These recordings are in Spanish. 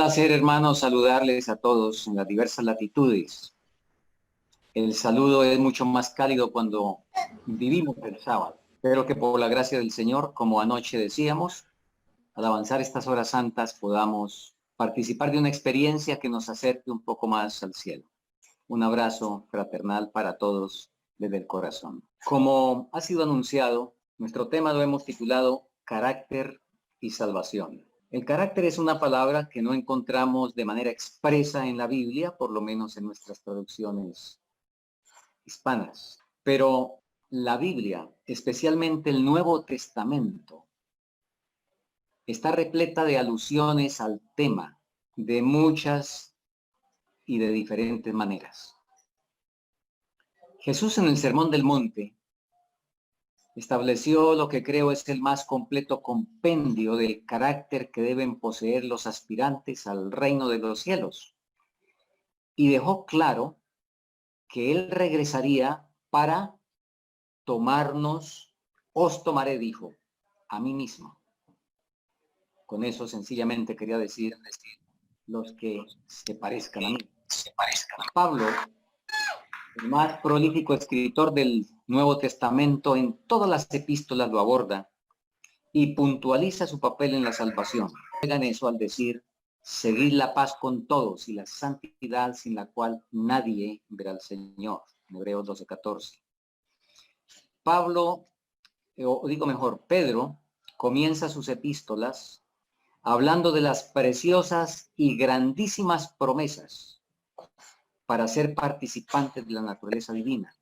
placer, hermanos, saludarles a todos en las diversas latitudes. El saludo es mucho más cálido cuando vivimos el sábado. Espero que por la gracia del Señor, como anoche decíamos, al avanzar estas horas santas podamos participar de una experiencia que nos acerque un poco más al cielo. Un abrazo fraternal para todos desde el corazón. Como ha sido anunciado, nuestro tema lo hemos titulado Carácter y Salvación. El carácter es una palabra que no encontramos de manera expresa en la Biblia, por lo menos en nuestras traducciones hispanas. Pero la Biblia, especialmente el Nuevo Testamento, está repleta de alusiones al tema de muchas y de diferentes maneras. Jesús en el Sermón del Monte estableció lo que creo es el más completo compendio del carácter que deben poseer los aspirantes al reino de los cielos. Y dejó claro que él regresaría para tomarnos, os tomaré, dijo, a mí mismo. Con eso sencillamente quería decir los que se parezcan a mí. Pablo, el más prolífico escritor del Nuevo Testamento, en todas las epístolas lo aborda y puntualiza su papel en la salvación. Hagan eso al decir, seguid la paz con todos y la santidad sin la cual nadie verá al Señor. Hebreos 12:14. Pablo, o digo mejor, Pedro, comienza sus epístolas hablando de las preciosas y grandísimas promesas para ser participantes de la naturaleza divina.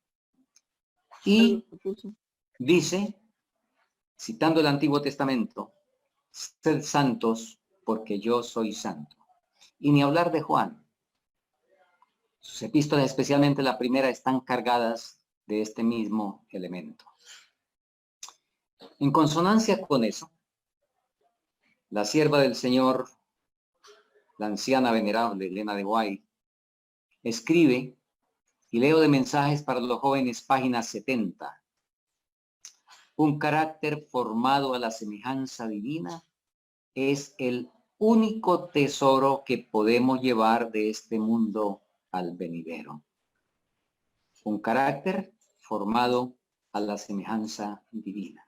Y dice, citando el Antiguo Testamento, sed santos porque yo soy santo. Y ni hablar de Juan. Sus epístolas, especialmente la primera, están cargadas de este mismo elemento. En consonancia con eso, la sierva del Señor, la anciana venerable Elena de White, escribe, y leo de Mensajes para los Jóvenes, página 70. Un carácter formado a la semejanza divina es el único tesoro que podemos llevar de este mundo al venidero. Un carácter formado a la semejanza divina.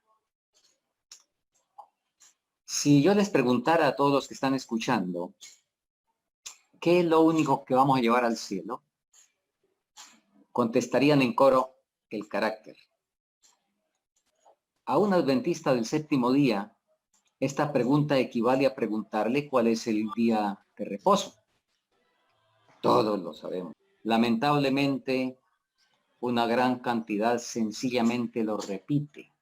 Si yo les preguntara a todos los que están escuchando, ¿qué es lo único que vamos a llevar al cielo? Contestarían en coro, el carácter. A un adventista del séptimo día, esta pregunta equivale a preguntarle cuál es el día de reposo. Todos lo sabemos. Lamentablemente, una gran cantidad sencillamente lo repite,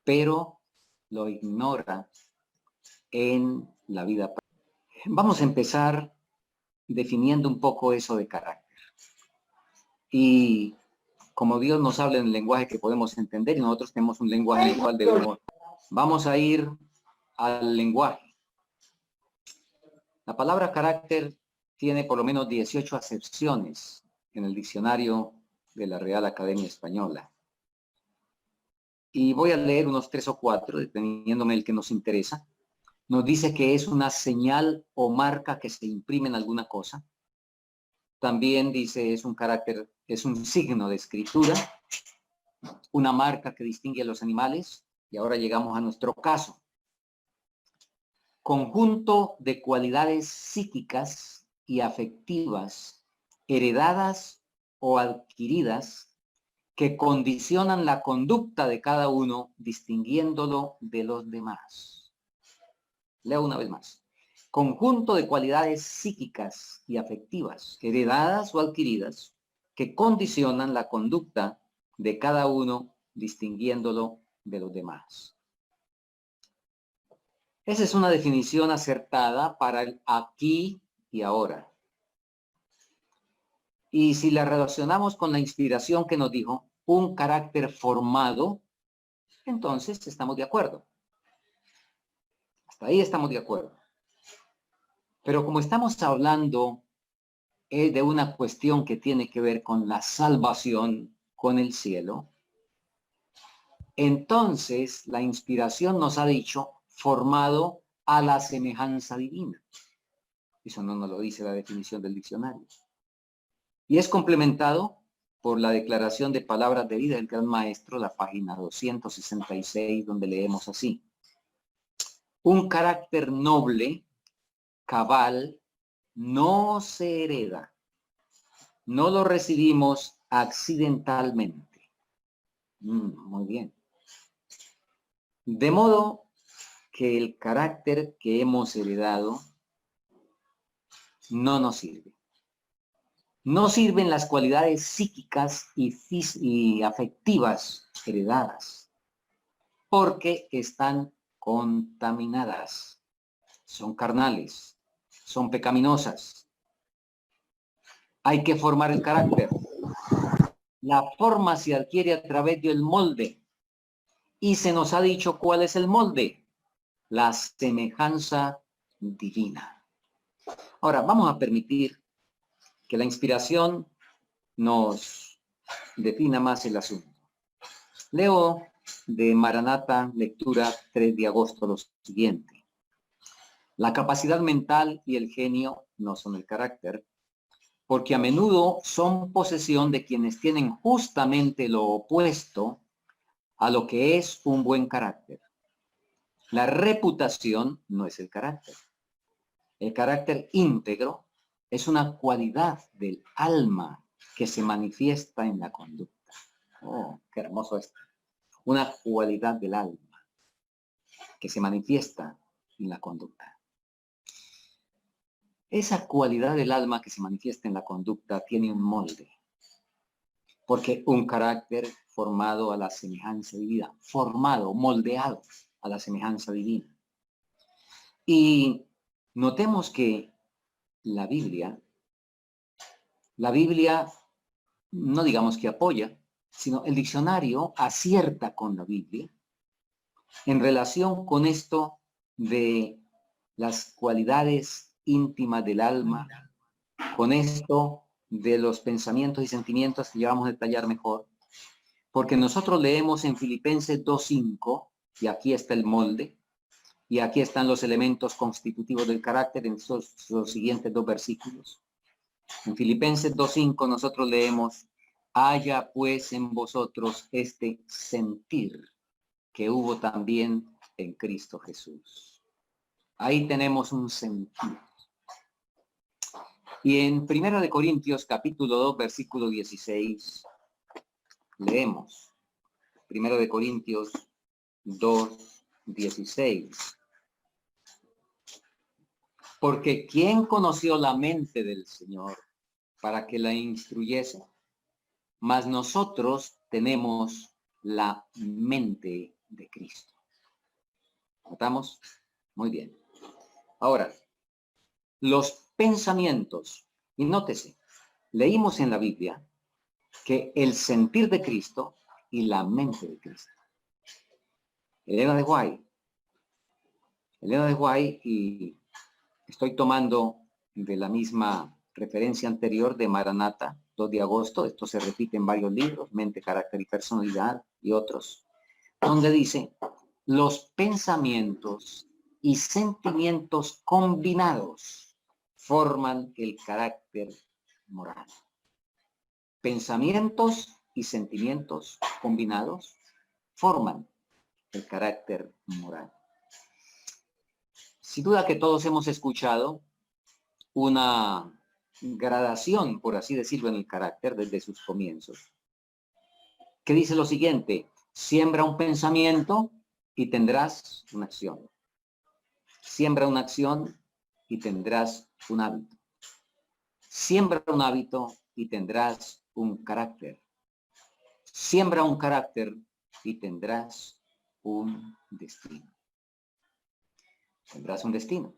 pero lo ignora en la vida. Vamos a empezar definiendo un poco eso de carácter. Y como Dios nos habla en el lenguaje que podemos entender, y nosotros tenemos un lenguaje en el cual debemos, vamos a ir al lenguaje. La palabra carácter tiene por lo menos 18 acepciones en el diccionario de la Real Academia Española. Y voy a leer unos 3 o 4, dependiéndome del que nos interesa. Nos dice que es una señal o marca que se imprime en alguna cosa. También dice es un carácter, es un signo de escritura, una marca que distingue a los animales. Y ahora llegamos a nuestro caso. Conjunto de cualidades psíquicas y afectivas, heredadas o adquiridas, que condicionan la conducta de cada uno, distinguiéndolo de los demás. Leo una vez más. Conjunto de cualidades psíquicas y afectivas, heredadas o adquiridas, que condicionan la conducta de cada uno, distinguiéndolo de los demás. Esa es una definición acertada para el aquí y ahora. Y si la relacionamos con la inspiración que nos dijo, un carácter formado, entonces estamos de acuerdo. Hasta ahí estamos de acuerdo. Pero como estamos hablando de una cuestión que tiene que ver con la salvación, con el cielo, entonces la inspiración nos ha dicho formado a la semejanza divina. Eso no nos lo dice la definición del diccionario. Y es complementado por la declaración de palabras de vida del Gran Maestro, la página 266, donde leemos así: un carácter noble, cabal, no se hereda, no lo recibimos accidentalmente. Muy bien. De modo que el carácter que hemos heredado no nos sirve. No sirven las cualidades psíquicas y afectivas heredadas, porque están contaminadas, son carnales, son pecaminosas. Hay que formar el carácter. La forma se adquiere a través del molde, y se nos ha dicho cuál es el molde: la semejanza divina. Ahora, vamos a permitir que la inspiración nos defina más el asunto. Leo de Maranata, lectura 3 de agosto, lo siguiente: la capacidad mental y el genio no son el carácter, porque a menudo son posesión de quienes tienen justamente lo opuesto a lo que es un buen carácter. La reputación no es el carácter. El carácter íntegro es una cualidad del alma que se manifiesta en la conducta. Oh, qué hermoso esto. Una cualidad del alma que se manifiesta en la conducta. Esa cualidad del alma que se manifiesta en la conducta tiene un molde, porque un carácter formado a la semejanza divina, formado, moldeado a la semejanza divina. Y notemos que la Biblia no digamos que apoya, sino el diccionario acierta con la Biblia en relación con esto de las cualidades íntimas del alma, con esto de los pensamientos y sentimientos que ya vamos a detallar mejor, porque nosotros leemos en Filipenses 2:5, y aquí está el molde, y aquí están los elementos constitutivos del carácter en los siguientes 2 versículos. En Filipenses 2:5 nosotros leemos: haya pues en vosotros este sentir que hubo también en Cristo Jesús. Ahí tenemos un sentir. Y en 1 Corintios capítulo 2 versículo 16 leemos 1 Corintios 2, 16. Porque ¿quién conoció la mente del Señor para que la instruyese? Mas nosotros tenemos la mente de Cristo. ¿Notamos? Muy bien. Ahora, los pensamientos. Y nótese, leímos en la Biblia que el sentir de Cristo y la mente de Cristo. Elena de White, y estoy tomando de la misma referencia anterior de Maranata, 2 de agosto, esto se repite en varios libros, Mente, Carácter y Personalidad y otros, donde dice: los pensamientos y sentimientos combinados forman el carácter moral. Pensamientos y sentimientos combinados forman el carácter moral. Sin duda que todos hemos escuchado una gradación, por así decirlo, en el carácter desde sus comienzos, que dice lo siguiente: siembra un pensamiento y tendrás una acción. Siembra una acción y tendrás un hábito. Siembra un hábito y tendrás un carácter. Siembra un carácter y tendrás un destino. Tendrás un destino.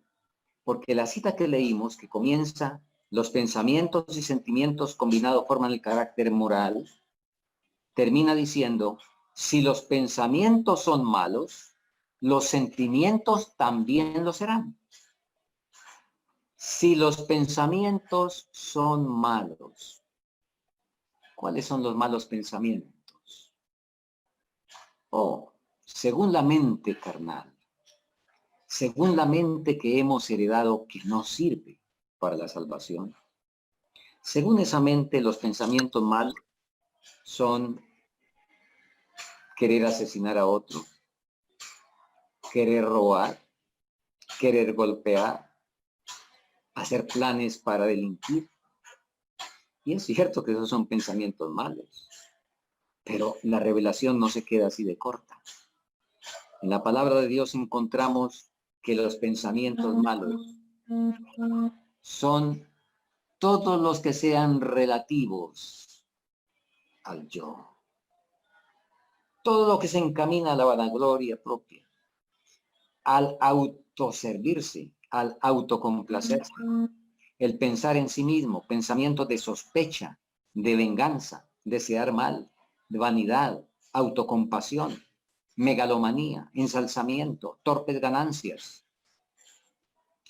Porque la cita que leímos, que comienza: los pensamientos y sentimientos combinados forman el carácter moral, termina diciendo: si los pensamientos son malos, los sentimientos también lo serán. Si los pensamientos son malos, ¿cuáles son los malos pensamientos? Según la mente carnal, según la mente que hemos heredado, que no sirve, para la salvación. Según esa mente, los pensamientos malos son querer asesinar a otro, querer robar, querer golpear, hacer planes para delinquir. Y es cierto que esos son pensamientos malos, pero la revelación no se queda así de corta. En la palabra de Dios encontramos que los pensamientos malos son todos los que sean relativos al yo. Todo lo que se encamina a la vanagloria propia, al autoservirse, al autocomplacerse, el pensar en sí mismo, pensamientos de sospecha, de venganza, desear mal, de vanidad, autocompasión, megalomanía, ensalzamiento, torpes ganancias,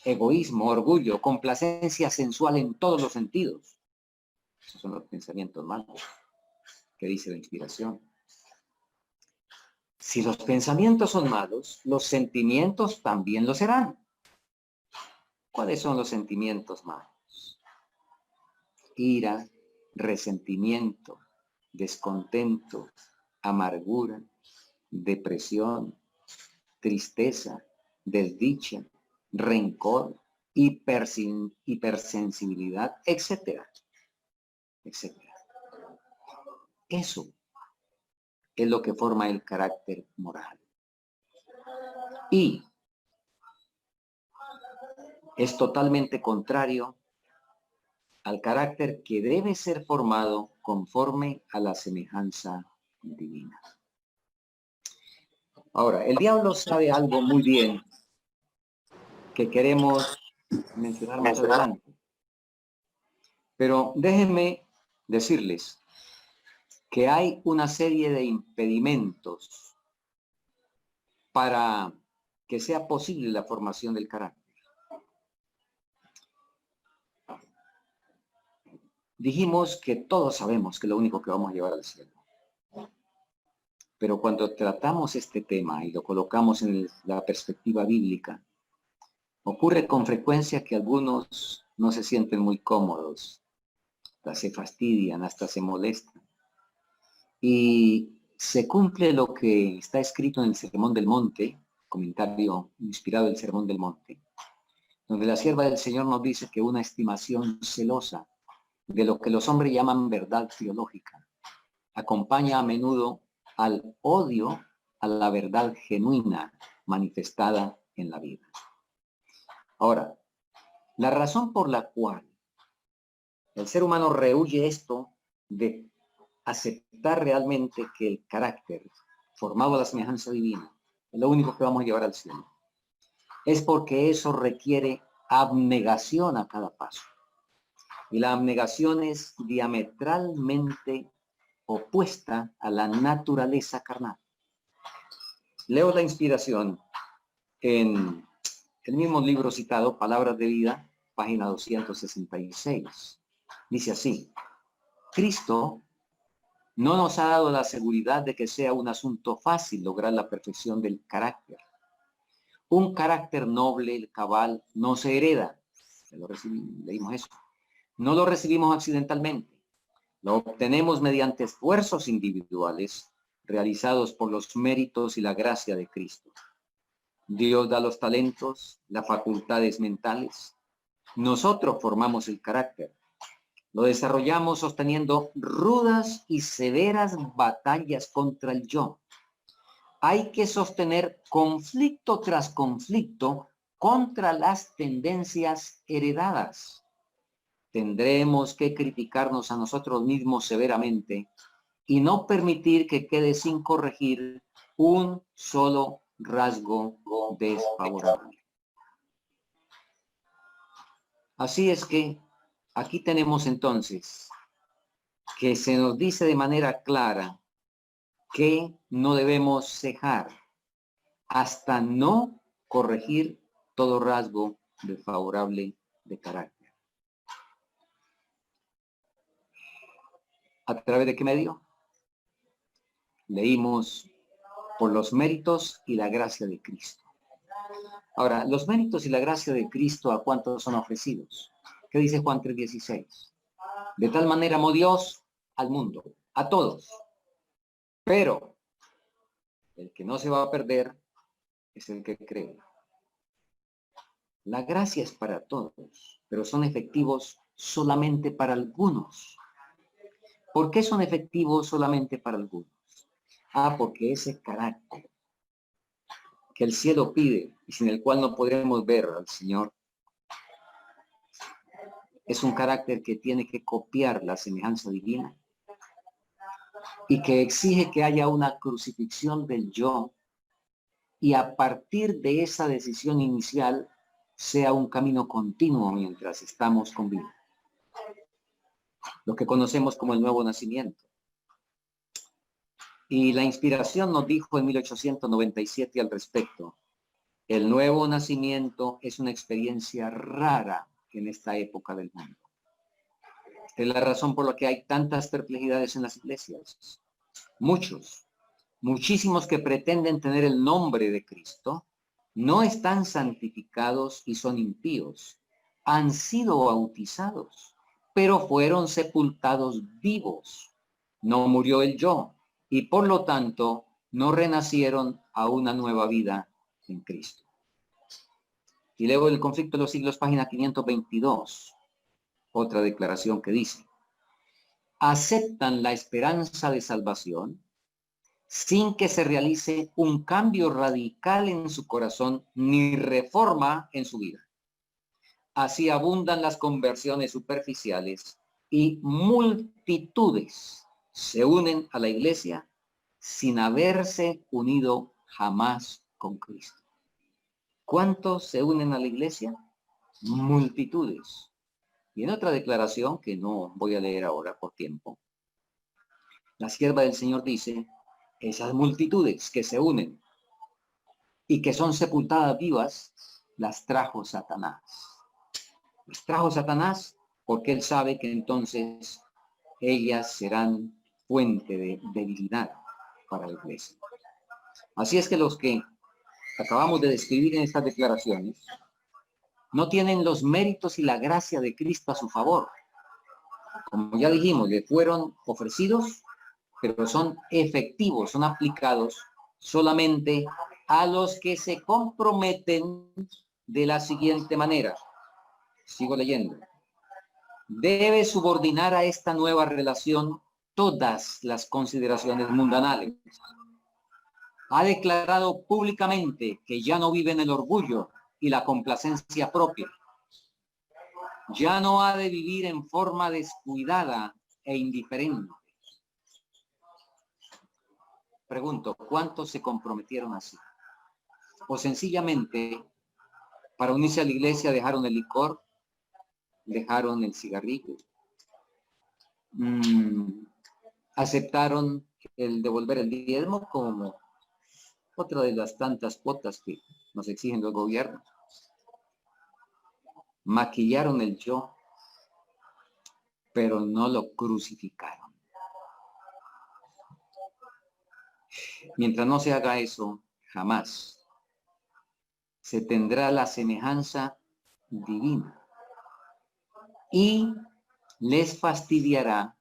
egoísmo, orgullo, complacencia sensual en todos los sentidos. Esos son los pensamientos malos que dice la inspiración. Si los pensamientos son malos, los sentimientos también lo serán. ¿Cuáles son los sentimientos malos? Ira, resentimiento, descontento, amargura, depresión, tristeza, desdicha, rencor, hipersensibilidad, etcétera, etcétera. Eso es lo que forma el carácter moral. Y es totalmente contrario al carácter que debe ser formado conforme a la semejanza divina. Ahora, el diablo sabe algo muy bien que queremos mencionar más adelante. Pero déjenme decirles que hay una serie de impedimentos para que sea posible la formación del carácter. Dijimos que todos sabemos que lo único que vamos a llevar al cielo. Pero cuando tratamos este tema y lo colocamos en la perspectiva bíblica, ocurre con frecuencia que algunos no se sienten muy cómodos, hasta se fastidian, hasta se molestan. Y se cumple lo que está escrito en el Sermón del Monte, comentario inspirado del Sermón del Monte, donde la sierva del Señor nos dice que una estimación celosa de lo que los hombres llaman verdad teológica acompaña a menudo al odio a la verdad genuina manifestada en la vida. Ahora, la razón por la cual el ser humano rehúye esto de aceptar realmente que el carácter formado a la semejanza divina es lo único que vamos a llevar al cielo, es porque eso requiere abnegación a cada paso. Y la abnegación es diametralmente opuesta a la naturaleza carnal. Leo la inspiración en el mismo libro citado, Palabras de Vida, página 266. Dice así: Cristo no nos ha dado la seguridad de que sea un asunto fácil lograr la perfección del carácter. Un carácter noble, cabal, no se hereda. Leímos eso. No lo recibimos accidentalmente. Lo obtenemos mediante esfuerzos individuales realizados por los méritos y la gracia de Cristo. Dios da los talentos, las facultades mentales. Nosotros formamos el carácter. Lo desarrollamos sosteniendo rudas y severas batallas contra el yo. Hay que sostener conflicto tras conflicto contra las tendencias heredadas. Tendremos que criticarnos a nosotros mismos severamente y no permitir que quede sin corregir un solo rasgo desfavorable. Así es que aquí tenemos entonces que se nos dice de manera clara que no debemos cejar hasta no corregir todo rasgo desfavorable de carácter. ¿A través de qué medio? Leímos por los méritos y la gracia de Cristo. Ahora, los méritos y la gracia de Cristo, ¿a cuántos son ofrecidos? ¿Qué dice Juan 3:16? De tal manera amó Dios al mundo, a todos. Pero el que no se va a perder es el que cree. La gracia es para todos, pero son efectivos solamente para algunos. ¿Por qué son efectivos solamente para algunos? Porque ese carácter que el cielo pide y sin el cual no podremos ver al Señor, es un carácter que tiene que copiar la semejanza divina y que exige que haya una crucifixión del yo, y a partir de esa decisión inicial sea un camino continuo mientras estamos con vida. Lo que conocemos como el nuevo nacimiento. Y la inspiración nos dijo en 1897 al respecto: el nuevo nacimiento es una experiencia rara en esta época del mundo. Esta es la razón por la que hay tantas perplejidades en las iglesias. Muchísimos que pretenden tener el nombre de Cristo no están santificados y son impíos. Han sido bautizados, pero fueron sepultados vivos. No murió el yo y por lo tanto no renacieron a una nueva vida en Cristo. Y luego el conflicto de los siglos, página 522, otra declaración que dice: aceptan la esperanza de salvación sin que se realice un cambio radical en su corazón ni reforma en su vida. Así abundan las conversiones superficiales y multitudes se unen a la iglesia sin haberse unido jamás con Cristo. ¿Cuántos se unen a la iglesia? Multitudes. Y en otra declaración, que no voy a leer ahora por tiempo, la sierva del Señor dice: esas multitudes que se unen y que son sepultadas vivas, las trajo Satanás. Las trajo Satanás porque él sabe que entonces ellas serán fuente de debilidad para la iglesia. Así es que los que acabamos de describir en estas declaraciones no tienen los méritos y la gracia de Cristo a su favor. Como ya dijimos, le fueron ofrecidos, pero son efectivos, son aplicados solamente a los que se comprometen de la siguiente manera. Sigo leyendo. Debe subordinar a esta nueva relación todas las consideraciones mundanales. Ha declarado públicamente que ya no vive en el orgullo y la complacencia propia. Ya no ha de vivir en forma descuidada e indiferente. Pregunto, ¿cuántos se comprometieron así? O sencillamente, para unirse a la iglesia, dejaron el licor, dejaron el cigarrillo, aceptaron el devolver el diezmo como otra de las tantas cuotas que nos exigen los gobiernos. Maquillaron el yo, pero no lo crucificaron. Mientras no se haga eso, jamás se tendrá la semejanza divina y les fastidiará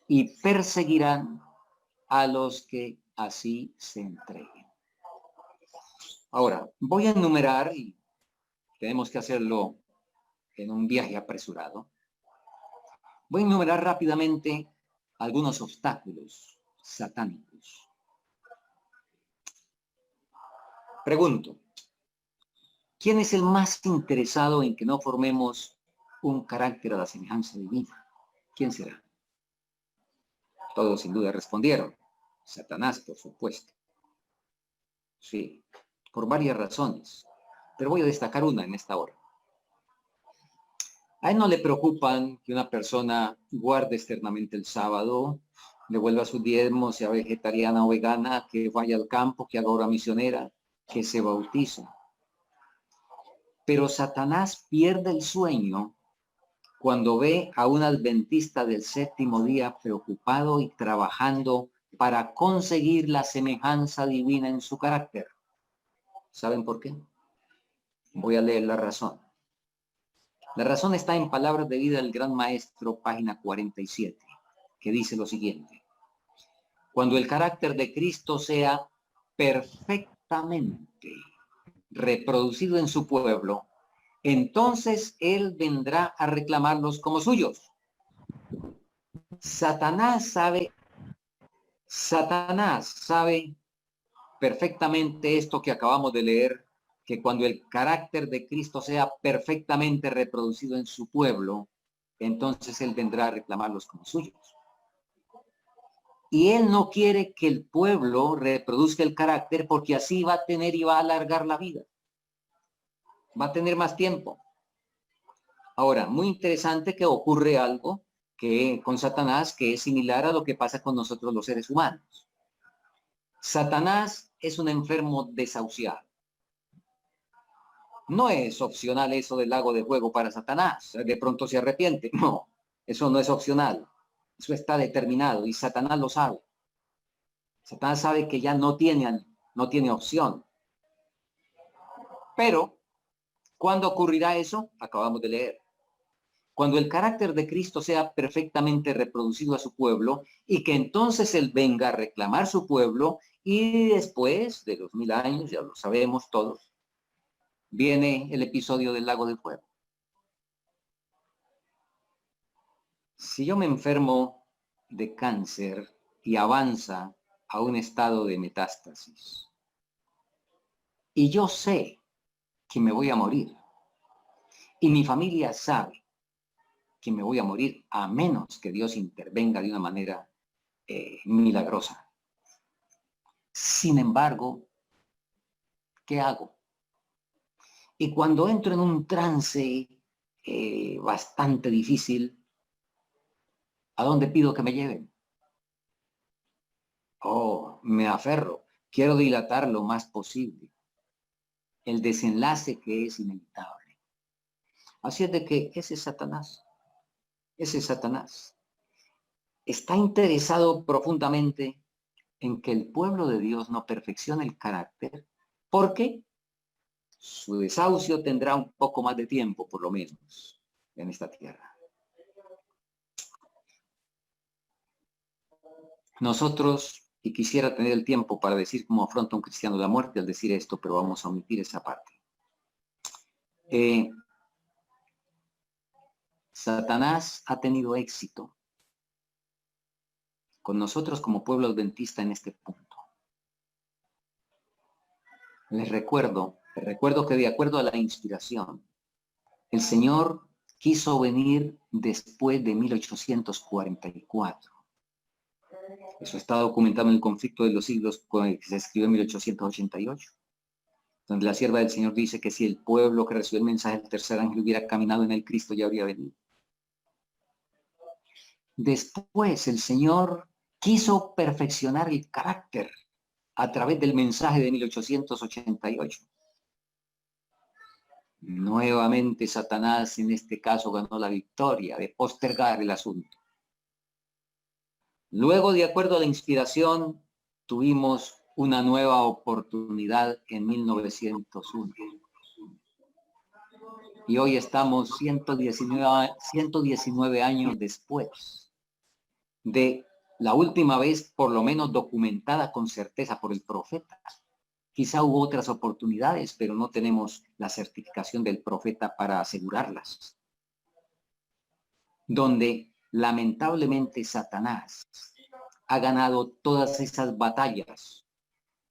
y perseguirán a los que así se entreguen. Ahora, voy a enumerar, y tenemos que hacerlo en un viaje apresurado, voy a enumerar rápidamente algunos obstáculos satánicos. Pregunto, ¿quién es el más interesado en que no formemos un carácter a la semejanza divina? ¿Quién será? Todos sin duda respondieron. Satanás, por supuesto. Sí, por varias razones, pero voy a destacar una en esta hora. A él no le preocupan que una persona guarde externamente el sábado, devuelva sus diezmos, sea vegetariana o vegana, que vaya al campo, que haga obra misionera, que se bautice. Pero Satanás pierde el sueño cuando ve a un adventista del séptimo día preocupado y trabajando para conseguir la semejanza divina en su carácter. ¿Saben por qué? Voy a leer la razón. La razón está en Palabras de Vida del Gran Maestro, página 47, que dice lo siguiente. Cuando el carácter de Cristo sea perfectamente reproducido en su pueblo, entonces Él vendrá a reclamarlos como suyos. Satanás sabe perfectamente esto que acabamos de leer, que cuando el carácter de Cristo sea perfectamente reproducido en su pueblo, entonces Él vendrá a reclamarlos como suyos. Y Él no quiere que el pueblo reproduzca el carácter porque así va a tener y va a alargar la vida. Va a tener más tiempo. Ahora, muy interesante que ocurre algo que con Satanás que es similar a lo que pasa con nosotros los seres humanos. Satanás es un enfermo desahuciado. No es opcional eso del lago de fuego para Satanás. De pronto se arrepiente. No, eso no es opcional. Eso está determinado y Satanás lo sabe. Satanás sabe que ya no tiene opción. Pero, ¿cuándo ocurrirá eso? Acabamos de leer. Cuando el carácter de Cristo sea perfectamente reproducido a su pueblo y que entonces Él venga a reclamar su pueblo y después de los 1000 años, ya lo sabemos todos, viene el episodio del lago de fuego. Si yo me enfermo de cáncer y avanza a un estado de metástasis y yo sé que me voy a morir y mi familia sabe que me voy a morir a menos que Dios intervenga de una manera milagrosa. Sin embargo, ¿qué hago? Y cuando entro en un trance bastante difícil, ¿a dónde pido que me lleven? Oh, me aferro. Quiero dilatar lo más posible el desenlace que es inevitable. Así es de que ese Satanás está interesado profundamente en que el pueblo de Dios no perfeccione el carácter, porque su desahucio tendrá un poco más de tiempo, por lo menos, en esta tierra. Nosotros, y quisiera tener el tiempo para decir cómo afronta un cristiano la muerte al decir esto, pero vamos a omitir esa parte. Satanás ha tenido éxito con nosotros como pueblo adventista en este punto. Les recuerdo que de acuerdo a la inspiración, el Señor quiso venir después de 1844. Eso está documentado en el conflicto de los siglos que se escribió en 1888, donde la sierva del Señor dice que si el pueblo que recibió el mensaje del tercer ángel hubiera caminado en el Cristo, ya habría venido. Después el Señor quiso perfeccionar el carácter a través del mensaje de 1888. Nuevamente Satanás en este caso ganó la victoria de postergar el asunto. Luego, de acuerdo a la inspiración, tuvimos una nueva oportunidad en 1901. Y hoy estamos 119 años después de la última vez, por lo menos documentada con certeza por el profeta. Quizá hubo otras oportunidades, pero no tenemos la certificación del profeta para asegurarlas. Donde lamentablemente Satanás ha ganado todas esas batallas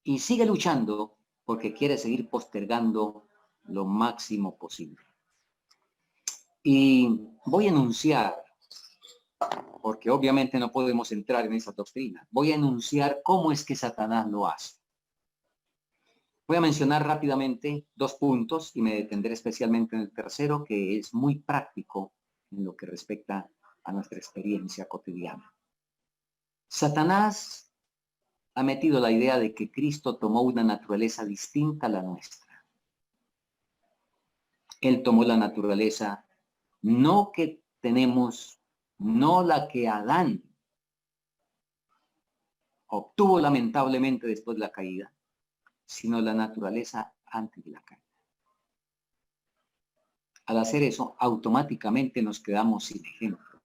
y sigue luchando porque quiere seguir postergando lo máximo posible. Y voy a enunciar, porque obviamente no podemos entrar en esa doctrina, voy a enunciar cómo es que Satanás lo hace. Voy a mencionar rápidamente 2 puntos y me detendré especialmente en el tercero, que es muy práctico en lo que respecta a nuestra experiencia cotidiana. Satanás ha metido la idea de que Cristo tomó una naturaleza distinta a la nuestra. Él tomó la naturaleza no que tenemos, no la que Adán obtuvo lamentablemente después de la caída, sino la naturaleza antes de la caída. Al hacer eso, automáticamente nos quedamos sin ejemplo.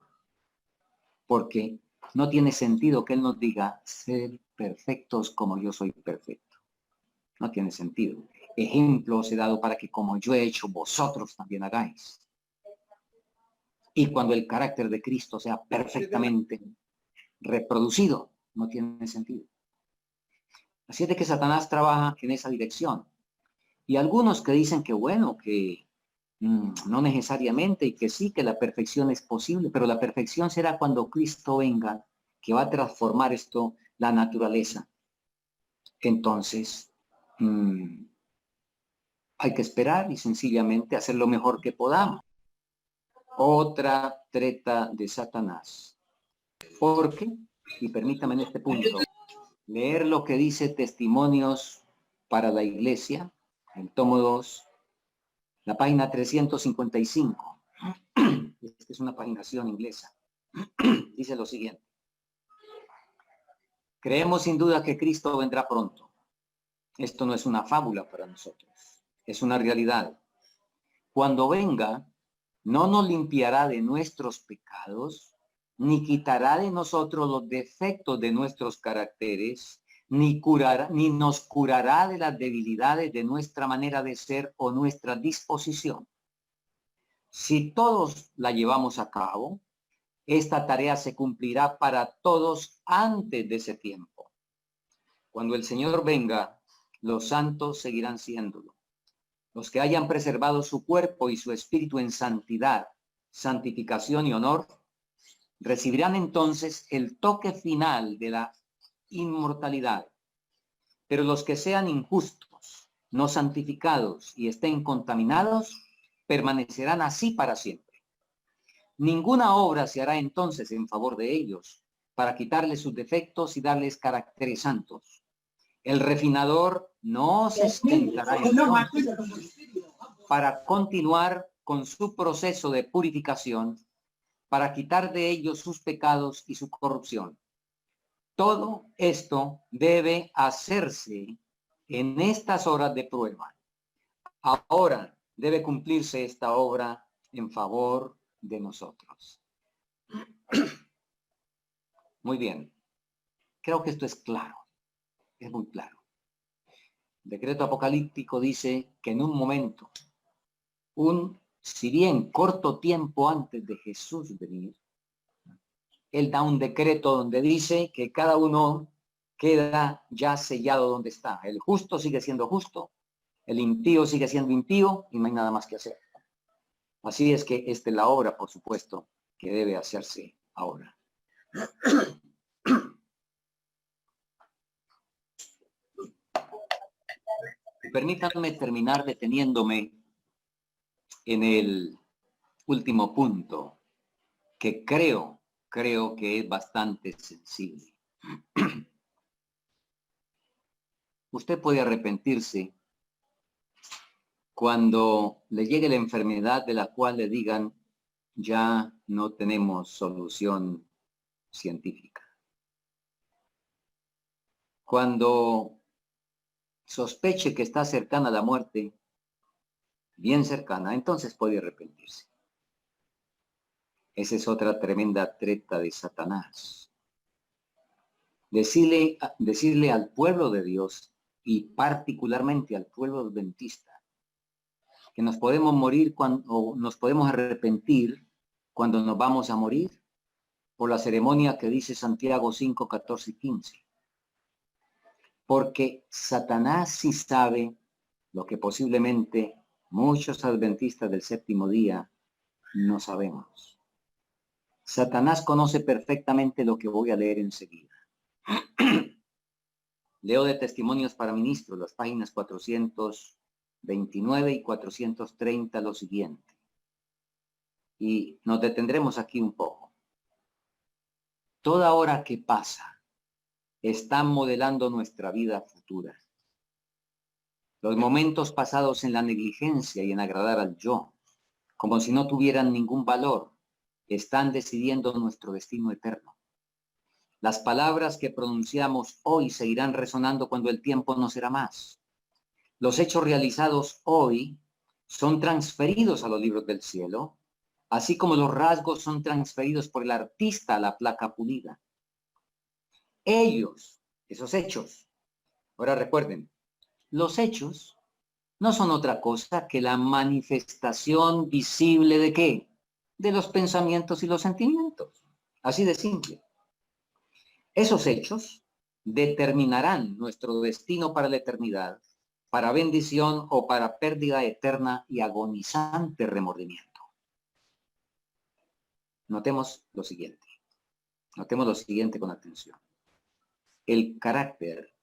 Porque no tiene sentido que Él nos diga, ser perfectos como yo soy perfecto. No tiene sentido. Ejemplo os he dado para que como yo he hecho, vosotros también hagáis. Y cuando el carácter de Cristo sea perfectamente reproducido, no tiene sentido. Así es de que Satanás trabaja en esa dirección. Y algunos que dicen que bueno, que no necesariamente, y que sí, que la perfección es posible, pero la perfección será cuando Cristo venga, que va a transformar esto, la naturaleza. Entonces, hay que esperar y sencillamente hacer lo mejor que podamos. Otra treta de Satanás. Porque, y permítame en este punto, leer lo que dice Testimonios para la Iglesia, el tomo 2, la página 355. Esta es una paginación inglesa. Dice lo siguiente. Creemos sin duda que Cristo vendrá pronto. Esto no es una fábula para nosotros, es una realidad. Cuando venga, no nos limpiará de nuestros pecados, ni quitará de nosotros los defectos de nuestros caracteres, ni nos curará de las debilidades de nuestra manera de ser o nuestra disposición. Si todos la llevamos a cabo, esta tarea se cumplirá para todos antes de ese tiempo. Cuando el Señor venga, los santos seguirán siéndolo. Los que hayan preservado su cuerpo y su espíritu en santidad, santificación y honor, recibirán entonces el toque final de la inmortalidad. Pero los que sean injustos, no santificados y estén contaminados, permanecerán así para siempre. Ninguna obra se hará entonces en favor de ellos, para quitarles sus defectos y darles caracteres santos. El refinador no se sentará entonces para continuar con su proceso de purificación, para quitar de ellos sus pecados y su corrupción. Todo esto debe hacerse en estas horas de prueba. Ahora debe cumplirse esta obra en favor de nosotros. Muy bien. Creo que esto es claro. Es muy claro. El decreto apocalíptico dice que en un momento, si bien corto tiempo antes de Jesús venir, Él da un decreto donde dice que cada uno queda ya sellado donde está. El justo sigue siendo justo, el impío sigue siendo impío y no hay nada más que hacer. Así es que esta es la obra, por supuesto, que debe hacerse ahora. Permítanme terminar deteniéndome en el último punto, que creo que es bastante sensible. Usted puede arrepentirse cuando le llegue la enfermedad de la cual le digan, ya no tenemos solución científica. Cuando sospeche que está cercana a la muerte, bien cercana, entonces puede arrepentirse. Esa es otra tremenda treta de Satanás. Decirle al pueblo de Dios y particularmente al pueblo adventista que nos podemos morir o nos podemos arrepentir cuando nos vamos a morir por la ceremonia que dice Santiago 5, 14 y 15. Porque Satanás sí sabe lo que posiblemente muchos adventistas del séptimo día no sabemos. Satanás conoce perfectamente lo que voy a leer enseguida. Leo de Testimonios para Ministros, las páginas 429 y 430, lo siguiente. Y nos detendremos aquí un poco. Toda hora que pasa está modelando nuestra vida futura. Los momentos pasados en la negligencia y en agradar al yo, como si no tuvieran ningún valor, están decidiendo nuestro destino eterno. Las palabras que pronunciamos hoy seguirán resonando cuando el tiempo no será más. Los hechos realizados hoy son transferidos a los libros del cielo, así como los rasgos son transferidos por el artista a la placa pulida. Ellos, esos hechos, ahora recuerden, los hechos no son otra cosa que la manifestación visible ¿de qué? De los pensamientos y los sentimientos. Así de simple. Esos hechos determinarán nuestro destino para la eternidad, para bendición o para pérdida eterna y agonizante remordimiento. Notemos lo siguiente. Notemos lo siguiente con atención. El carácter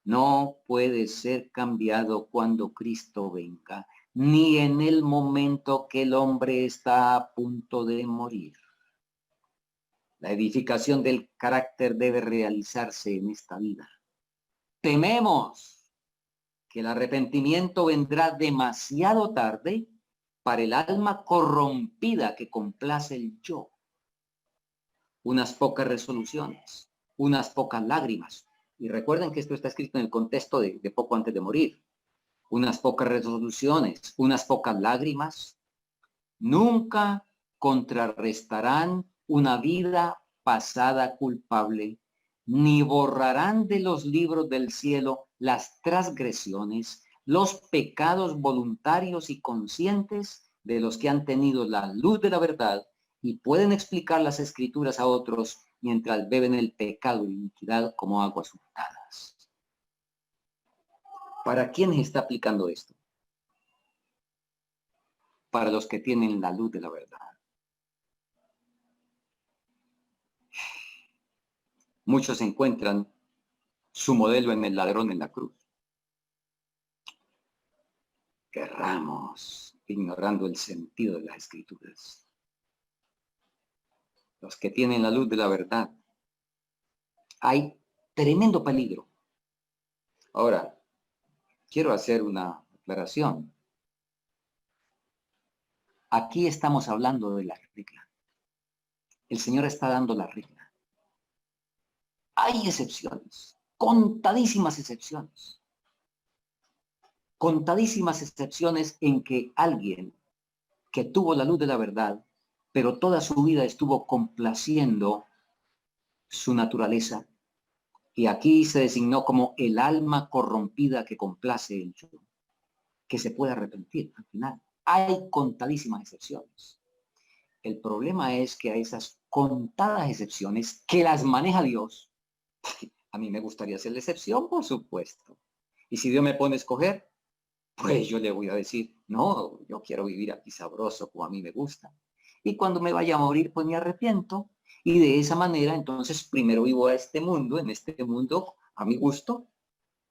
no puede ser cambiado cuando Cristo venga, ni en el momento que el hombre está a punto de morir. La edificación del carácter debe realizarse en esta vida. Tememos que el arrepentimiento vendrá demasiado tarde para el alma corrompida que complace el yo. Unas pocas resoluciones, unas pocas lágrimas. Y recuerden que esto está escrito en el contexto de poco antes de morir. Unas pocas resoluciones, unas pocas lágrimas, nunca contrarrestarán una vida pasada culpable, ni borrarán de los libros del cielo las transgresiones, los pecados voluntarios y conscientes de los que han tenido la luz de la verdad y pueden explicar las escrituras a otros mientras beben el pecado y iniquidad como aguas hurtadas. ¿Para quiénes está aplicando esto? Para los que tienen la luz de la verdad. Muchos encuentran su modelo en el ladrón en la cruz. Erramos ignorando el sentido de las escrituras. Los que tienen la luz de la verdad. Hay tremendo peligro. Ahora, quiero hacer una aclaración. Aquí estamos hablando de la regla. El Señor está dando la regla. Hay excepciones, contadísimas excepciones. Contadísimas excepciones en que alguien que tuvo la luz de la verdad, pero toda su vida estuvo complaciendo su naturaleza, y aquí se designó como el alma corrompida que complace el yo, que se puede arrepentir al final. Hay contadísimas excepciones. El problema es que a esas contadas excepciones que las maneja Dios, a mí me gustaría ser la excepción, por supuesto. Y si Dios me pone a escoger, pues yo le voy a decir, no, yo quiero vivir aquí sabroso como a mí me gusta. Y cuando me vaya a morir, pues me arrepiento. Y de esa manera, entonces, primero vivo a este mundo, en este mundo, a mi gusto,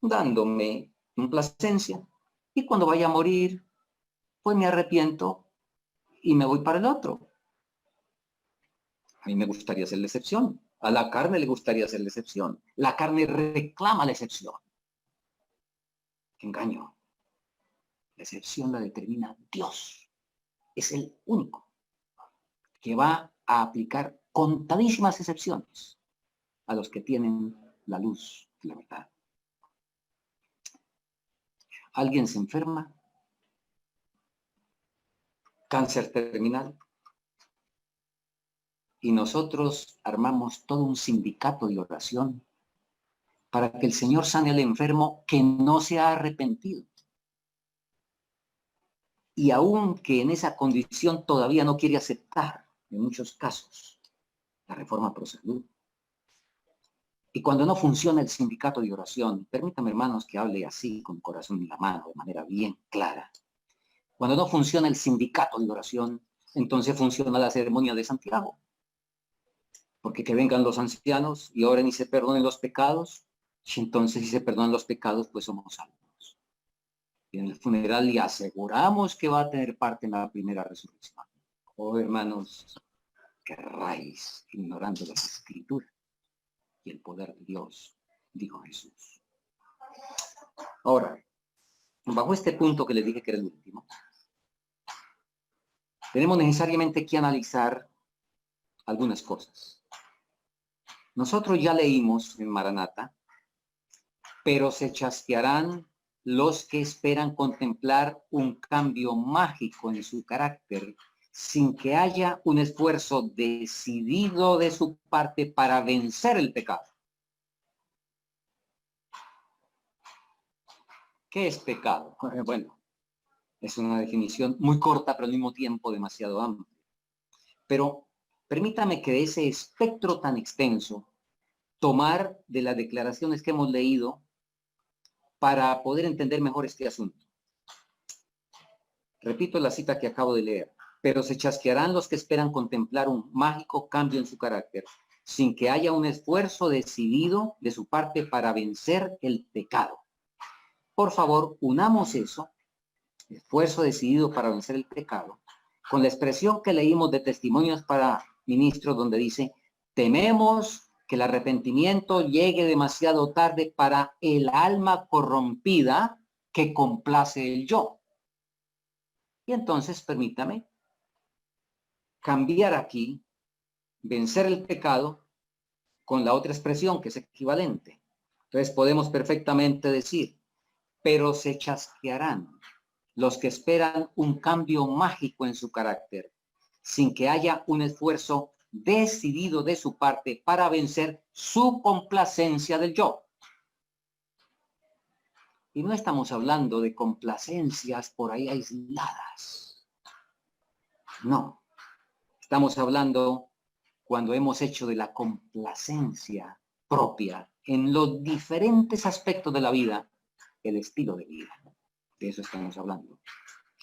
dándome complacencia. Y cuando vaya a morir, pues me arrepiento y me voy para el otro. A mí me gustaría ser la excepción. A la carne le gustaría ser la excepción. La carne reclama la excepción. Engaño. La excepción la determina Dios. Es el único que va a aplicar contadísimas excepciones a los que tienen la luz de la verdad. Alguien se enferma, cáncer terminal, y nosotros armamos todo un sindicato de oración para que el Señor sane al enfermo que no se ha arrepentido. Y aún que en esa condición todavía no quiere aceptar, en muchos casos, la reforma pro salud. Y cuando no funciona el sindicato de oración, permítanme, hermanos, que hable así, con corazón en la mano, de manera bien clara. Cuando no funciona el sindicato de oración, entonces funciona la ceremonia de Santiago. Porque que vengan los ancianos y oren y se perdonen los pecados, y entonces si se perdonan los pecados, pues somos salvos. Y en el funeral le aseguramos que va a tener parte en la primera resurrección. Oh, hermanos, que erráis ignorando las escrituras y el poder de Dios, dijo Jesús. Ahora, bajo este punto que les dije que era el último, tenemos necesariamente que analizar algunas cosas. Nosotros ya leímos en Maranata, pero se chasquearán los que esperan contemplar un cambio mágico en su carácter sin que haya un esfuerzo decidido de su parte para vencer el pecado. ¿Qué es pecado? Bueno, es una definición muy corta, pero al mismo tiempo demasiado amplia. Pero permítame que de ese espectro tan extenso, tomar de las declaraciones que hemos leído para poder entender mejor este asunto. Repito la cita que acabo de leer. Pero se chasquearán los que esperan contemplar un mágico cambio en su carácter, sin que haya un esfuerzo decidido de su parte para vencer el pecado. Por favor, unamos eso, esfuerzo decidido para vencer el pecado, con la expresión que leímos de Testimonios para Ministros, donde dice, tememos que el arrepentimiento llegue demasiado tarde para el alma corrompida que complace el yo. Y entonces, permítame cambiar aquí, vencer el pecado, con la otra expresión que es equivalente. Entonces podemos perfectamente decir, pero se chasquearán los que esperan un cambio mágico en su carácter, sin que haya un esfuerzo decidido de su parte para vencer su complacencia del yo. Y no estamos hablando de complacencias por ahí aisladas. No. Estamos hablando cuando hemos hecho de la complacencia propia en los diferentes aspectos de la vida, el estilo de vida. De eso estamos hablando.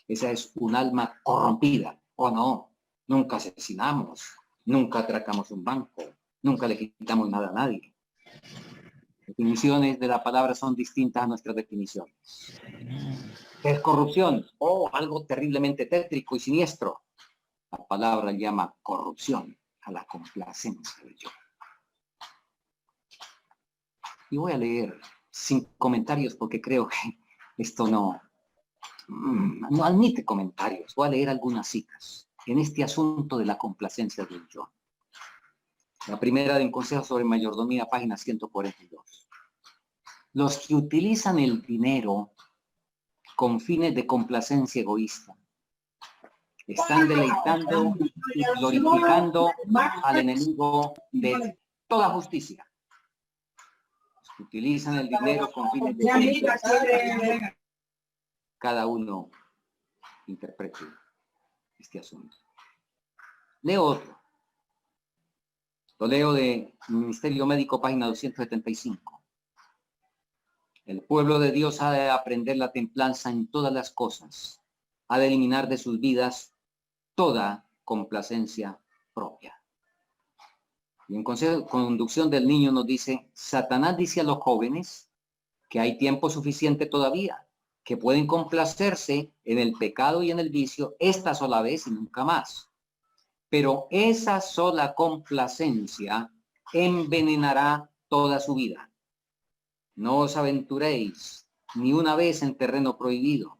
Esa es un alma corrompida, ¿o no? Nunca asesinamos, nunca atracamos un banco, nunca le quitamos nada a nadie. Definiciones de la palabra son distintas a nuestras definiciones. ¿Qué es corrupción? Oh, algo terriblemente tétrico y siniestro. La palabra llama corrupción a la complacencia del yo. Y voy a leer sin comentarios porque creo que esto no admite comentarios. Voy a leer algunas citas en este asunto de la complacencia del yo. La primera de un consejo sobre mayordomía, página 142. Los que utilizan el dinero con fines de complacencia egoísta están deleitando y glorificando al enemigo de toda justicia. Los que utilizan el dinero con fines de complacencia. Cada uno interprete este asunto. Leo otro. Lo leo de Ministerio Médico, página 275. El pueblo de Dios ha de aprender la templanza en todas las cosas. Ha de eliminar de sus vidas toda complacencia propia. Y en consejo de conducción del niño nos dice, Satanás dice a los jóvenes que hay tiempo suficiente todavía, que pueden complacerse en el pecado y en el vicio esta sola vez y nunca más. Pero esa sola complacencia envenenará toda su vida. No os aventuréis ni una vez en terreno prohibido.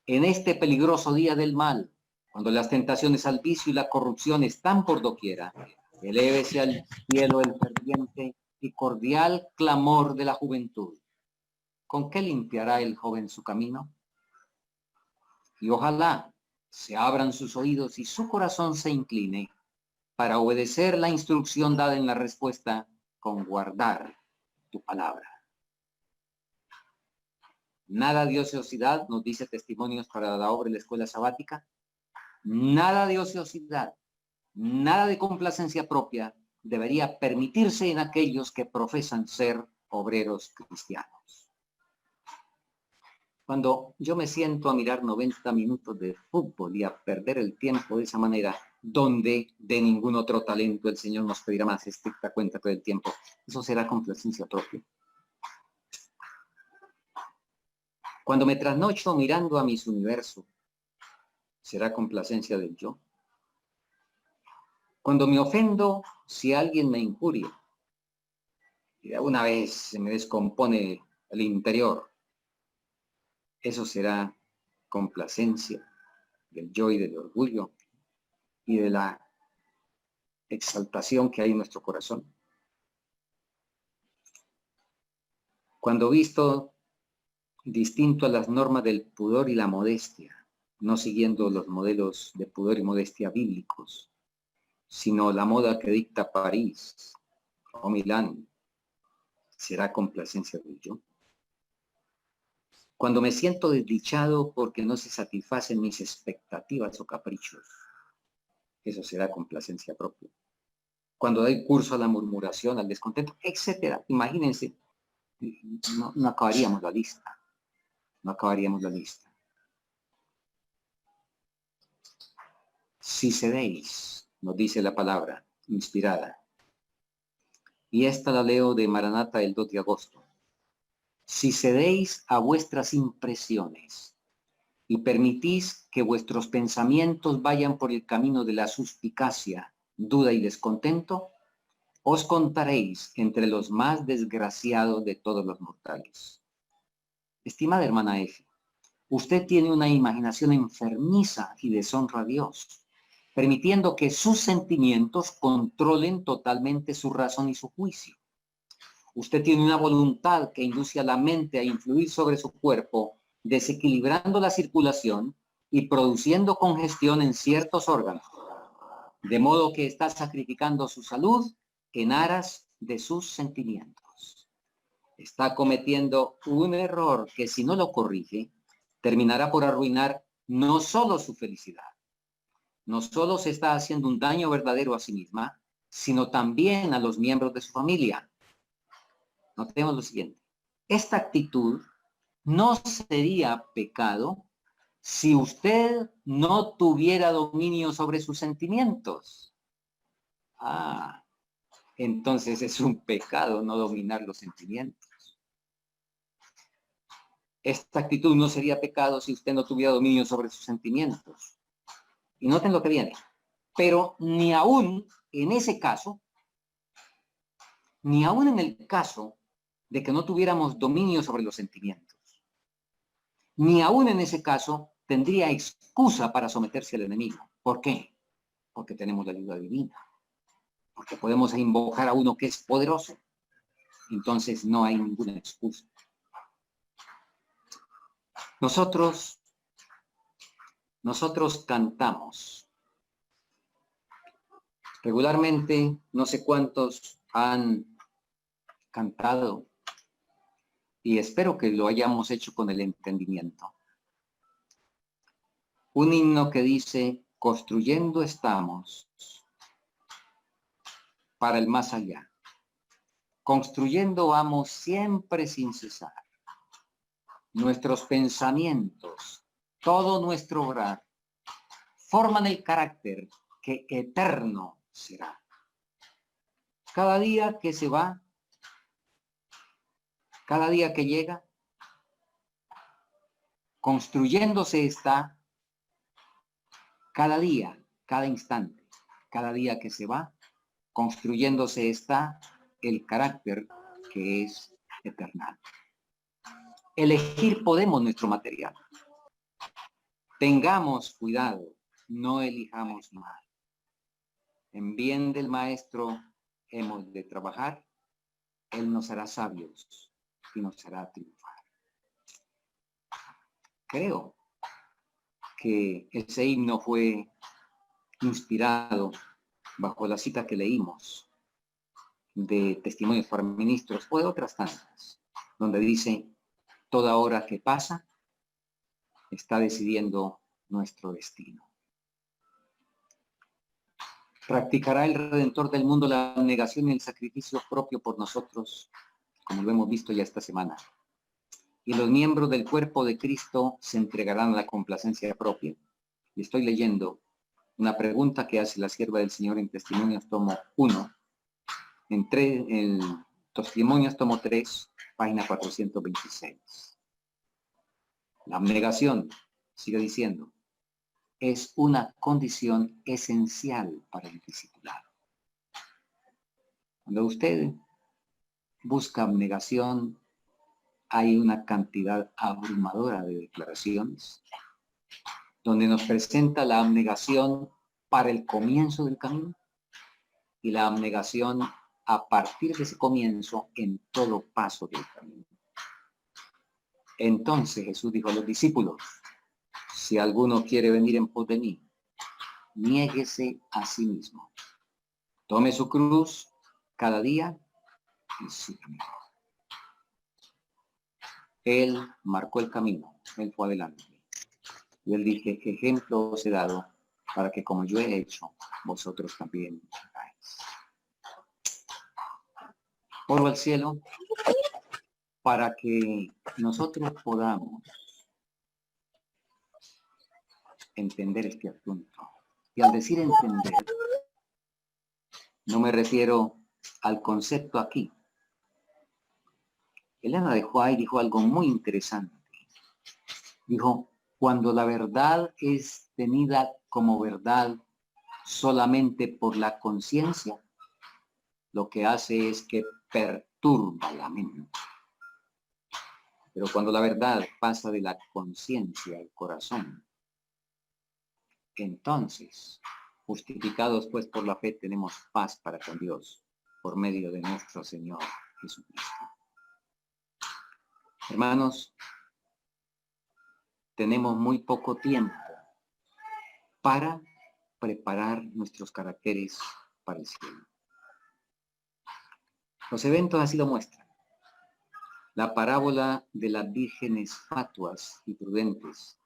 En este peligroso día del mal, cuando las tentaciones al vicio y la corrupción están por doquiera, elévese al cielo el ferviente y cordial clamor de la juventud. ¿Con qué limpiará el joven su camino? Y ojalá se abran sus oídos y su corazón se incline para obedecer la instrucción dada en la respuesta con guardar tu palabra. Nada de ociosidad, nos dice Testimonios para la obra de la escuela sabática. Nada de ociosidad, nada de complacencia propia debería permitirse en aquellos que profesan ser obreros cristianos. Cuando yo me siento a mirar 90 minutos de fútbol y a perder el tiempo de esa manera, donde de ningún otro talento el Señor nos pedirá más estricta cuenta todo el tiempo, eso será complacencia propia. Cuando me trasnocho mirando a mis universos, ¿será complacencia del yo? Cuando me ofendo si alguien me injuria, y de una vez se me descompone el interior, eso será complacencia del yo y del orgullo y de la exaltación que hay en nuestro corazón. Cuando visto distinto a las normas del pudor y la modestia, no siguiendo los modelos de pudor y modestia bíblicos, sino la moda que dicta París o Milán, será complacencia de yo. Cuando me siento desdichado porque no se satisfacen mis expectativas o caprichos, eso será complacencia propia. Cuando doy curso a la murmuración, al descontento, etcétera. Imagínense, no acabaríamos la lista. No acabaríamos la lista. Si cedéis, nos dice la palabra inspirada, y esta la leo de Maranata el 2 de agosto. Si cedéis a vuestras impresiones y permitís que vuestros pensamientos vayan por el camino de la suspicacia, duda y descontento, os contaréis entre los más desgraciados de todos los mortales. Estimada hermana F, usted tiene una imaginación enfermiza y deshonra a Dios, permitiendo que sus sentimientos controlen totalmente su razón y su juicio. Usted tiene una voluntad que induce a la mente a influir sobre su cuerpo, desequilibrando la circulación y produciendo congestión en ciertos órganos, de modo que está sacrificando su salud en aras de sus sentimientos. Está cometiendo un error que, si no lo corrige, terminará por arruinar no solo su felicidad, no solo se está haciendo un daño verdadero a sí misma, sino también a los miembros de su familia. Notemos lo siguiente. Esta actitud no sería pecado si usted no tuviera dominio sobre sus sentimientos. Entonces es un pecado no dominar los sentimientos. Esta actitud no sería pecado si usted no tuviera dominio sobre sus sentimientos. Y noten lo que viene. Pero ni aún en ese caso, ni aún en el caso de que no tuviéramos dominio sobre los sentimientos, ni aún en ese caso tendría excusa para someterse al enemigo. ¿Por qué? Porque tenemos la ayuda divina. Porque podemos invocar a uno que es poderoso. Entonces no hay ninguna excusa. Nosotros cantamos. Regularmente, no sé cuántos han cantado, y espero que lo hayamos hecho con el entendimiento. Un himno que dice, construyendo estamos para el más allá. Construyendo vamos siempre sin cesar. Nuestros pensamientos, todo nuestro obrar, forman el carácter que eterno será. Cada día que se va, cada día que llega, construyéndose está cada día, cada instante, cada día que se va, construyéndose está el carácter que es eternal. Elegir podemos nuestro material. Tengamos cuidado, no elijamos mal. En bien del maestro hemos de trabajar, él nos hará sabios y nos hará triunfar. Creo que ese himno fue inspirado bajo la cita que leímos de Testimonios para Ministros o de otras tantas, donde dice, toda hora que pasa está decidiendo nuestro destino. Practicará el Redentor del mundo la abnegación y el sacrificio propio por nosotros, como lo hemos visto ya esta semana. Y los miembros del cuerpo de Cristo se entregarán a la complacencia propia. Y estoy leyendo una pregunta que hace la sierva del Señor en Testimonios tomo 1, en Testimonios tomo 3, página 426. La abnegación, sigue diciendo, es una condición esencial para el discipulado. Cuando usted busca abnegación, hay una cantidad abrumadora de declaraciones donde nos presenta la abnegación para el comienzo del camino y la abnegación a partir de ese comienzo en todo paso del camino. Entonces Jesús dijo a los discípulos, si alguno quiere venir en pos de mí, niéguese a sí mismo. Tome su cruz cada día y sígame. Él marcó el camino, él fue adelante. Y él dije, ejemplo os he dado para que como yo he hecho, vosotros también hagáis. Oro al cielo para que nosotros podamos entender este asunto. Y al decir entender, no me refiero al concepto aquí. Elena de White dijo algo muy interesante. Dijo, cuando la verdad es tenida como verdad solamente por la conciencia, lo que hace es que perturba la mente. Pero cuando la verdad pasa de la conciencia al corazón, entonces, justificados pues por la fe, tenemos paz para con Dios por medio de nuestro Señor Jesucristo. Hermanos, tenemos muy poco tiempo para preparar nuestros caracteres para el cielo. Los eventos así lo muestran. La parábola de las vírgenes fatuas y prudentes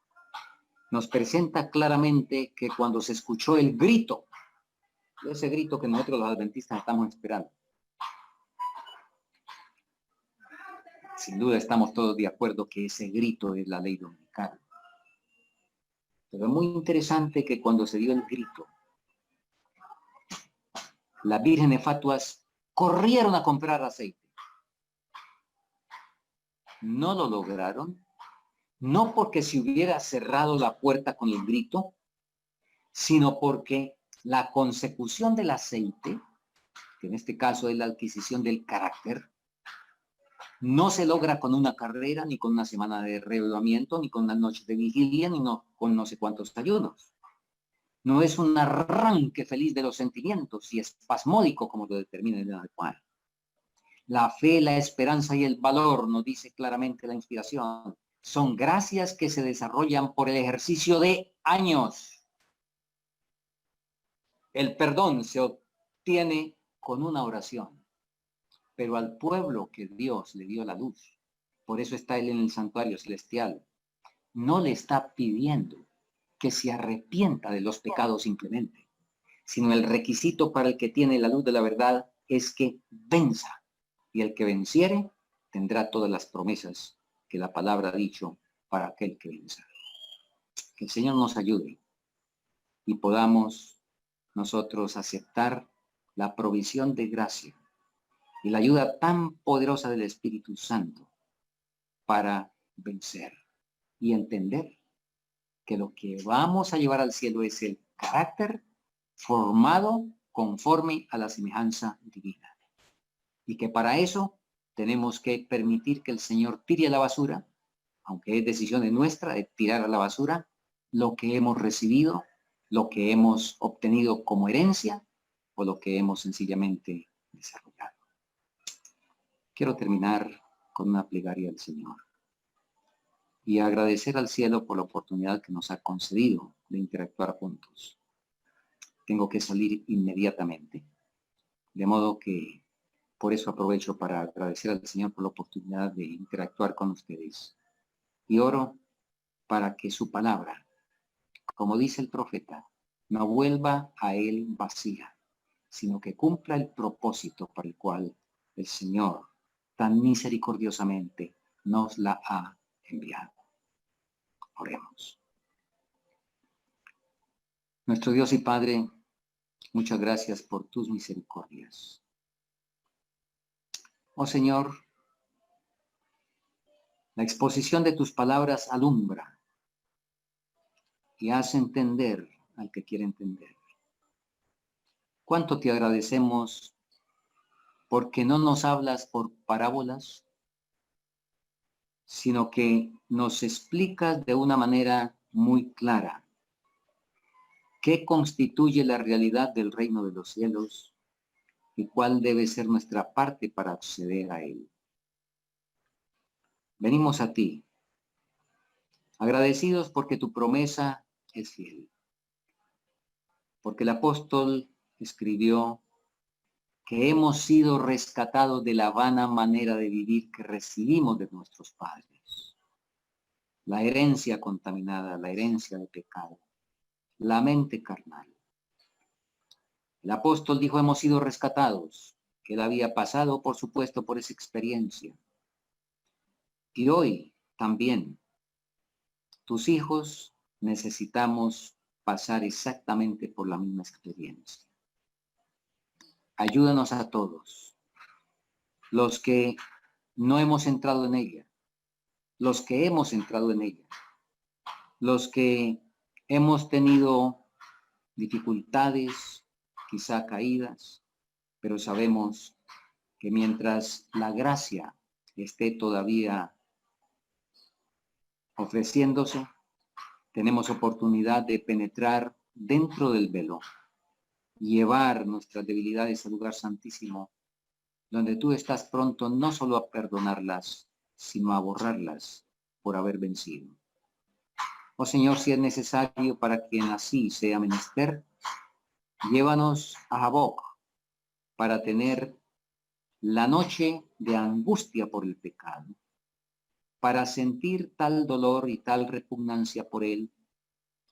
nos presenta claramente que cuando se escuchó el grito, ese grito que nosotros los adventistas estamos esperando, sin duda estamos todos de acuerdo que ese grito es la ley dominical. Pero es muy interesante que cuando se dio el grito, las vírgenes fatuas corrieron a comprar aceite. No lo lograron, no porque se hubiera cerrado la puerta con el grito, sino porque la consecución del aceite, que en este caso es la adquisición del carácter, no se logra con una carrera, ni con una semana de revelamiento, ni con una noche de vigilia, ni con no sé cuántos ayunos. No es un arranque feliz de los sentimientos y espasmódico como lo determina el adecuado. La fe, la esperanza y el valor, nos dice claramente la inspiración, son gracias que se desarrollan por el ejercicio de años. El perdón se obtiene con una oración, pero al pueblo que Dios le dio la luz, por eso está él en el santuario celestial, no le está pidiendo que se arrepienta de los pecados simplemente, sino el requisito para el que tiene la luz de la verdad es que venza, y el que venciere tendrá todas las promesas que la palabra ha dicho para aquel que venza. Que el Señor nos ayude y podamos nosotros aceptar la provisión de gracia y la ayuda tan poderosa del Espíritu Santo para vencer y entender que lo que vamos a llevar al cielo es el carácter formado conforme a la semejanza divina. Y que para eso tenemos que permitir que el Señor tire a la basura, aunque es decisión nuestra de tirar a la basura lo que hemos recibido, lo que hemos obtenido como herencia o lo que hemos sencillamente desarrollado. Quiero terminar con una plegaria al Señor y agradecer al cielo por la oportunidad que nos ha concedido de interactuar juntos. Tengo que salir inmediatamente, de modo que por eso aprovecho para agradecer al Señor por la oportunidad de interactuar con ustedes. Y oro para que su palabra, como dice el profeta, no vuelva a él vacía, sino que cumpla el propósito para el cual el Señor tan misericordiosamente nos la ha enviado. Oremos. Nuestro Dios y Padre, muchas gracias por tus misericordias. Oh Señor, la exposición de tus palabras alumbra y hace entender al que quiere entender. ¿Cuánto te agradecemos porque no nos hablas por parábolas, sino que nos explicas de una manera muy clara qué constituye la realidad del reino de los cielos y cuál debe ser nuestra parte para acceder a él? Venimos a ti Agradecidos porque tu promesa es fiel. Porque el apóstol escribió que hemos sido rescatados de la vana manera de vivir que recibimos de nuestros padres. La herencia contaminada, la herencia de pecado, la mente carnal. El apóstol dijo, hemos sido rescatados. Él había pasado, por supuesto, por esa experiencia. Y hoy también, tus hijos necesitamos pasar exactamente por la misma experiencia. Ayúdanos a todos, los que no hemos entrado en ella, los que hemos entrado en ella, los que hemos tenido dificultades, quizá caídas, pero sabemos que mientras la gracia esté todavía ofreciéndose, tenemos oportunidad de penetrar dentro del velo, llevar nuestras debilidades al lugar santísimo, donde tú estás pronto no solo a perdonarlas, sino a borrarlas por haber vencido. Oh Señor, si es necesario para quien así sea menester, llévanos a Jaboc para tener la noche de angustia por el pecado, para sentir tal dolor y tal repugnancia por él,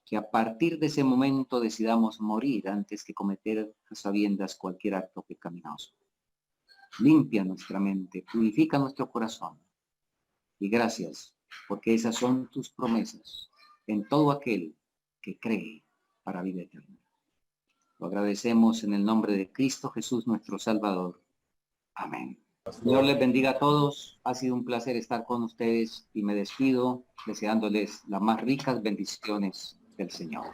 que a partir de ese momento decidamos morir antes que cometer a sabiendas cualquier acto pecaminoso. Limpia nuestra mente, purifica nuestro corazón. Y gracias, porque esas son tus promesas en todo aquel que cree para vida eterna. Lo agradecemos en el nombre de Cristo Jesús, nuestro Salvador. Amén. Señor les bendiga a todos. Ha sido un placer estar con ustedes y me despido deseándoles las más ricas bendiciones del Señor.